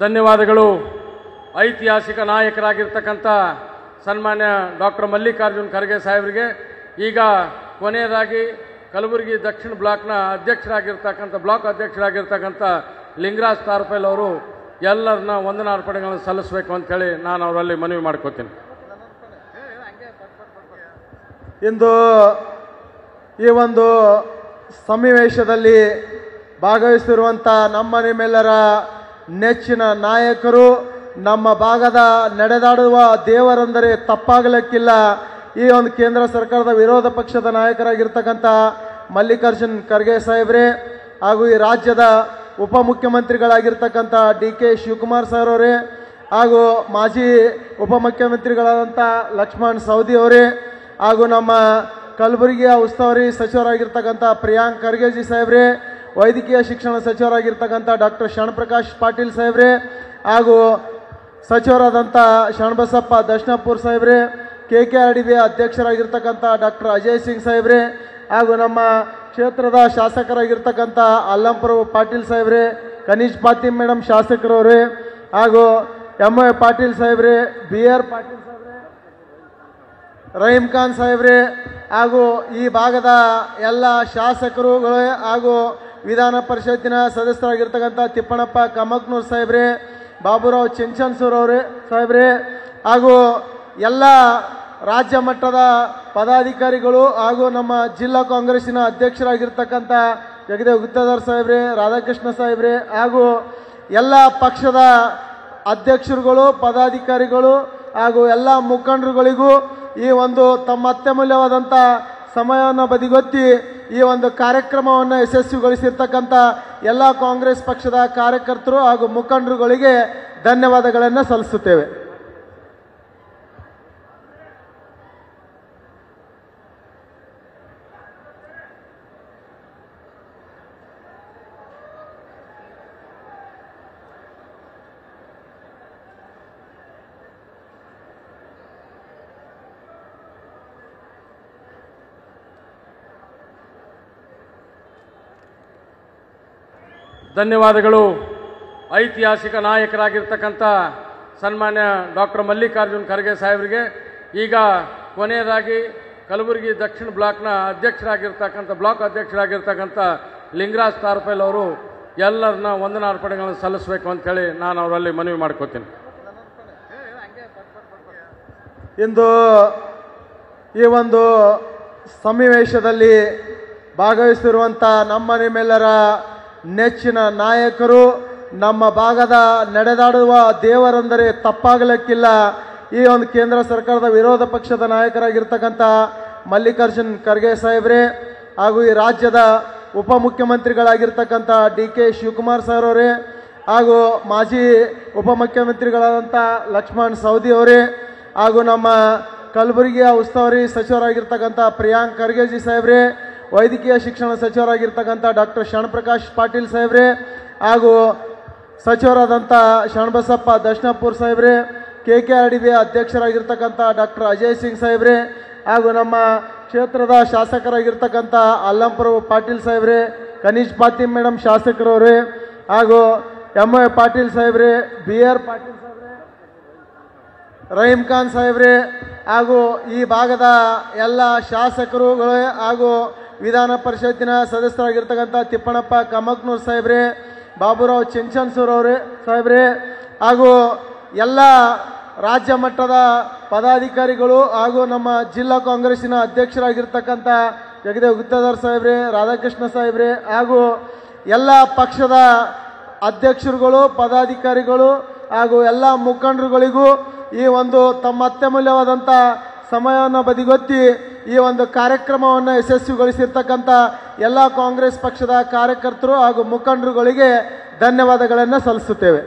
ಧನ್ಯವಾದಗಳು. ಐತಿಹಾಸಿಕ ನಾಯಕರಾಗಿರ್ತಕ್ಕಂಥ ಸನ್ಮಾನ್ಯ ಡಾಕ್ಟರ್ ಮಲ್ಲಿಕಾರ್ಜುನ್ ಖರ್ಗೆ ಸಾಹೇಬರಿಗೆ ಈಗ ಕೊನೆಯದಾಗಿ ಕಲಬುರಗಿ ದಕ್ಷಿಣ ಬ್ಲಾಕ್ನ ಬ್ಲಾಕ್ ಅಧ್ಯಕ್ಷರಾಗಿರ್ತಕ್ಕಂಥ ಲಿಂಗರಾಜ್ ತಾರಪೈಲ್ ಅವರು ಎಲ್ಲರನ್ನ ವಂದನಾರ್ಪಣೆಗಳನ್ನು ಸಲ್ಲಿಸಬೇಕು ಅಂತೇಳಿ ನಾನು ಅವರಲ್ಲಿ ಮನವಿ ಮಾಡ್ಕೋತೀನಿ. ಇಂದು ಈ ಒಂದು ಸನ್ನಿವೇಶದಲ್ಲಿ ಭಾಗವಹಿಸಿರುವಂಥ ನಮ್ಮ ನಿಮ್ಮೆಲ್ಲರ ನೆಚ್ಚಿನ ನಾಯಕರು, ನಮ್ಮ ಭಾಗದ ನಡೆದಾಡುವ ದೇವರೆಂದರೆ ತಪ್ಪಾಗಲಿಕ್ಕಿಲ್ಲ. ಈ ಒಂದು ಕೇಂದ್ರ ಸರ್ಕಾರದ ವಿರೋಧ ಪಕ್ಷದ ನಾಯಕರಾಗಿರ್ತಕ್ಕಂಥ ಮಲ್ಲಿಕಾರ್ಜುನ್ ಖರ್ಗೆ ಸಾಹೇಬ್ರೆ ಹಾಗೂ ಈ ರಾಜ್ಯದ ಉಪಮುಖ್ಯಮಂತ್ರಿಗಳಾಗಿರ್ತಕ್ಕಂಥ DK ಶಿವಕುಮಾರ್ ಸರ್ ಅವರೇ ಹಾಗೂ ಮಾಜಿ ಉಪಮುಖ್ಯಮಂತ್ರಿಗಳಾದಂಥ ಲಕ್ಷ್ಮಣ್ ಸವದಿ ಅವರೇ ಹಾಗೂ ನಮ್ಮ ಕಲಬುರಗಿಯ ಉಸ್ತುವಾರಿ ಸಚಿವರಾಗಿರ್ತಕ್ಕಂಥ ಪ್ರಿಯಾಂಕ್ ಖರ್ಗೆಜಿ ಸಾಹೇಬ್ರೆ, ವೈದ್ಯಕೀಯ ಶಿಕ್ಷಣ ಸಚಿವರಾಗಿರ್ತಕ್ಕಂಥ ಡಾಕ್ಟರ್ ಶರಣಪ್ರಕಾಶ್ ಪಾಟೀಲ್ ಸಾಹೇಬ್ರೆ ಹಾಗೂ ಸಚಿವರಾದಂಥ ಶರಣಬಸಪ್ಪ ದರ್ಶನಪುರ್ ಸಾಹೇಬ್ರೆ, KKRDB ಅಧ್ಯಕ್ಷರಾಗಿರ್ತಕ್ಕಂಥ ಡಾಕ್ಟರ್ ಅಜಯ್ ಸಿಂಗ್ ಸಾಹೇಬ್ರೆ ಹಾಗೂ ನಮ್ಮ ಕ್ಷೇತ್ರದ ಶಾಸಕರಾಗಿರ್ತಕ್ಕಂಥ ಅಲ್ಲಂಪುರ ಪಾಟೀಲ್ ಸಾಹೇಬ್ರೆ, ಕನೀಶ್ ಪಾಟೀಲ್ ಮೇಡಮ್ ಶಾಸಕರವರೇ ಹಾಗೂ MA ಪಾಟೀಲ್ ಸಾಹೇಬ್ರೆ, BR ಪಾಟೀಲ್ ಸಾಹೇಬ್ರೆ, ರಹೀಂ ಖಾನ್ ಸಾಹೇಬ್ರೆ ಹಾಗೂ ಈ ಭಾಗದ ಎಲ್ಲ ಶಾಸಕರುಗಳೇ ಹಾಗೂ ವಿಧಾನ ಪರಿಷತ್ತಿನ ಸದಸ್ಯರಾಗಿರ್ತಕ್ಕಂಥ ತಿಪ್ಪಣಪ್ಪ ಕಮಕ್ನೂರ್ ಸಾಹೇಬ್ರೆ, ಬಾಬುರಾವ್ ಚಿಂಚನ್ಸೂರ್ ಅವರೇ ಸಾಹೇಬ್ರೆ ಹಾಗೂ ಎಲ್ಲ ರಾಜ್ಯ ಮಟ್ಟದ ಪದಾಧಿಕಾರಿಗಳು ಹಾಗೂ ನಮ್ಮ ಜಿಲ್ಲಾ ಕಾಂಗ್ರೆಸ್ಸಿನ ಅಧ್ಯಕ್ಷರಾಗಿರ್ತಕ್ಕಂಥ ಜಗದೇವ್ ಗುತ್ತೇದಾರ್ ಸಾಹೇಬ್ರೆ, ರಾಧಾಕೃಷ್ಣ ಸಾಹೇಬ್ರೆ ಹಾಗೂ ಎಲ್ಲ ಪಕ್ಷದ ಅಧ್ಯಕ್ಷರುಗಳು, ಪದಾಧಿಕಾರಿಗಳು ಹಾಗೂ ಎಲ್ಲ ಮುಖಂಡರುಗಳಿಗೂ ಈ ಒಂದು ತಮ್ಮ ಅತ್ಯಮೂಲ್ಯವಾದಂಥ ಸಮಯವನ್ನು ಬದಿಗೊತ್ತಿ ಈ ಒಂದು ಕಾರ್ಯಕ್ರಮವನ್ನು ಯಶಸ್ವಿಗೊಳಿಸಿರ್ತಕ್ಕಂಥ ಎಲ್ಲ ಕಾಂಗ್ರೆಸ್ ಪಕ್ಷದ ಕಾರ್ಯಕರ್ತರು ಹಾಗೂ ಮುಖಂಡರುಗಳಿಗೆ ಧನ್ಯವಾದಗಳನ್ನು ಸಲ್ಲಿಸುತ್ತೇವೆ. ಧನ್ಯವಾದಗಳು. ಐತಿಹಾಸಿಕ ನಾಯಕರಾಗಿರ್ತಕ್ಕಂಥ ಸನ್ಮಾನ್ಯ ಡಾಕ್ಟರ್ ಮಲ್ಲಿಕಾರ್ಜುನ್ ಖರ್ಗೆ ಸಾಹೇಬರಿಗೆ ಈಗ ಕೊನೆಯದಾಗಿ ಕಲಬುರಗಿ ದಕ್ಷಿಣ ಬ್ಲಾಕ್ನ ಬ್ಲಾಕ್ ಅಧ್ಯಕ್ಷರಾಗಿರ್ತಕ್ಕಂಥ ಲಿಂಗರಾಜ್ ತಾರಪೈಲ್ ಅವರು ಎಲ್ಲರನ್ನ ವಂದನಾರ್ಪಣೆಗಳನ್ನು ಸಲ್ಲಿಸಬೇಕು ಅಂತೇಳಿ ನಾನು ಅವರಲ್ಲಿ ಮನವಿ ಮಾಡ್ಕೋತೀನಿ. ಇಂದು ಈ ಒಂದು ಸನ್ನಿವೇಶದಲ್ಲಿ ಭಾಗವಹಿಸಿರುವಂಥ ನಮ್ಮ ನಿಮ್ಮೆಲ್ಲರ ನೆಚ್ಚಿನ ನಾಯಕರು, ನಮ್ಮ ಭಾಗದ ನಡೆದಾಡುವ ದೇವರೆಂದರೆ ತಪ್ಪಾಗಲಿಕ್ಕಿಲ್ಲ. ಈ ಒಂದು ಕೇಂದ್ರ ಸರ್ಕಾರದ ವಿರೋಧ ಪಕ್ಷದ ನಾಯಕರಾಗಿರ್ತಕ್ಕಂಥ ಮಲ್ಲಿಕಾರ್ಜುನ್ ಖರ್ಗೆ ಸಾಹೇಬ್ರೆ ಹಾಗೂ ಈ ರಾಜ್ಯದ ಉಪಮುಖ್ಯಮಂತ್ರಿಗಳಾಗಿರ್ತಕ್ಕಂಥ DK ಶಿವಕುಮಾರ್ ಸರ್ ಅವರೇ ಹಾಗೂ ಮಾಜಿ ಉಪಮುಖ್ಯಮಂತ್ರಿಗಳಾದಂಥ ಲಕ್ಷ್ಮಣ್ ಸವದಿ ಅವರೇ ಹಾಗೂ ನಮ್ಮ ಕಲಬುರಗಿಯ ಉಸ್ತುವಾರಿ ಸಚಿವರಾಗಿರ್ತಕ್ಕಂಥ ಪ್ರಿಯಾಂಕ್ ಖರ್ಗೆಜಿ ಸಾಹೇಬ್ರೆ, ವೈದ್ಯಕೀಯ ಶಿಕ್ಷಣ ಸಚಿವರಾಗಿರ್ತಕ್ಕಂಥ ಡಾಕ್ಟರ್ ಶರಣಪ್ರಕಾಶ್ ಪಾಟೀಲ್ ಸಾಹೇಬ್ರೆ ಹಾಗೂ ಸಚಿವರಾದಂಥ ಶರಣಬಸಪ್ಪ ದರ್ಶನಪುರ್ ಸಾಹೇಬ್ರೆ, KKRDB ಅಧ್ಯಕ್ಷರಾಗಿರ್ತಕ್ಕಂಥ ಡಾಕ್ಟರ್ ಅಜಯ್ ಸಿಂಗ್ ಸಾಹೇಬ್ರೆ ಹಾಗೂ ನಮ್ಮ ಕ್ಷೇತ್ರದ ಶಾಸಕರಾಗಿರ್ತಕ್ಕಂಥ ಅಲ್ಲಂಪುರ ಪಾಟೀಲ್ ಸಾಹೇಬ್ರೆ, ಕನೀಶ್ ಪಾಟೀಲ್ ಮೇಡಮ್ ಶಾಸಕರವರೇ ಹಾಗೂ MA ಪಾಟೀಲ್ ಸಾಹೇಬ್ರೆ, BR ಪಾಟೀಲ್ ಸಾಹೇಬ್ರೆ, ರಹೀಂ ಖಾನ್ ಸಾಹೇಬ್ರೆ ಹಾಗೂ ಈ ಭಾಗದ ಎಲ್ಲ ಶಾಸಕರುಗಳೇ ಹಾಗೂ ವಿಧಾನ ಪರಿಷತ್ತಿನ ಸದಸ್ಯರಾಗಿರ್ತಕ್ಕಂಥ ತಿಪ್ಪಣಪ್ಪ ಕಮಕ್ನೂರ್ ಸಾಹೇಬ್ರೆ, ಬಾಬುರಾವ್ ಚಿಂಚನ್ಸೂರ್ ಅವರೇ ಸಾಹೇಬ್ರೆ ಹಾಗೂ ಎಲ್ಲ ರಾಜ್ಯ ಮಟ್ಟದ ಪದಾಧಿಕಾರಿಗಳು ಹಾಗೂ ನಮ್ಮ ಜಿಲ್ಲಾ ಕಾಂಗ್ರೆಸ್ಸಿನ ಅಧ್ಯಕ್ಷರಾಗಿರ್ತಕ್ಕಂಥ ಜಗದೇವ್ ಗುತ್ತೇದಾರ್ ಸಾಹೇಬ್ರೆ, ರಾಧಾಕೃಷ್ಣ ಸಾಹೇಬ್ರೆ ಹಾಗೂ ಎಲ್ಲ ಪಕ್ಷದ ಅಧ್ಯಕ್ಷರುಗಳು, ಪದಾಧಿಕಾರಿಗಳು ಹಾಗೂ ಎಲ್ಲ ಮುಖಂಡರುಗಳಿಗೂ ಈ ಒಂದು ತಮ್ಮ ಅತ್ಯಮೂಲ್ಯವಾದಂಥ ಸಮಯವನ್ನು ಬದಿಗೊತ್ತಿ ಈ ಒಂದು ಕಾರ್ಯಕ್ರಮವನ್ನು ಯಶಸ್ವಿಗೊಳಿಸಿರ್ತಕ್ಕಂಥ ಎಲ್ಲ ಕಾಂಗ್ರೆಸ್ ಪಕ್ಷದ ಕಾರ್ಯಕರ್ತರು ಹಾಗೂ ಮುಖಂಡರುಗಳಿಗೆ ಧನ್ಯವಾದಗಳನ್ನು ಸಲ್ಲಿಸುತ್ತೇವೆ.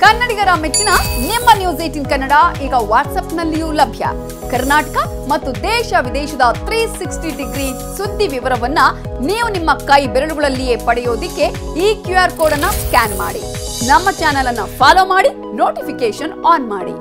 ಕನ್ನಡಿಗರ ಮೆಚ್ಚಿನ ನಿಮ್ಮ ನ್ಯೂಸ್ 18 ಕನ್ನಡ ಈಗ ವಾಟ್ಸ್ಆಪ್ನಲ್ಲಿಯೂ ಲಭ್ಯ. ಕರ್ನಾಟಕ ಮತ್ತು ದೇಶ ವಿದೇಶದ 360 ಡಿಗ್ರಿ ಸುದ್ದಿ ವಿವರವನ್ನ ನೀವು ನಿಮ್ಮ ಕೈ ಬೆರಳುಗಳಲ್ಲಿಯೇ ಪಡೆಯೋದಿಕ್ಕೆ ಈ QR ಕೋಡ್ ಅನ್ನು ಸ್ಕ್ಯಾನ್ ಮಾಡಿ. ನಮ್ಮ ಚಾನೆಲ್ ಅನ್ನು ಫಾಲೋ ಮಾಡಿ, ನೋಟಿಫಿಕೇಶನ್ ಆನ್ ಮಾಡಿ.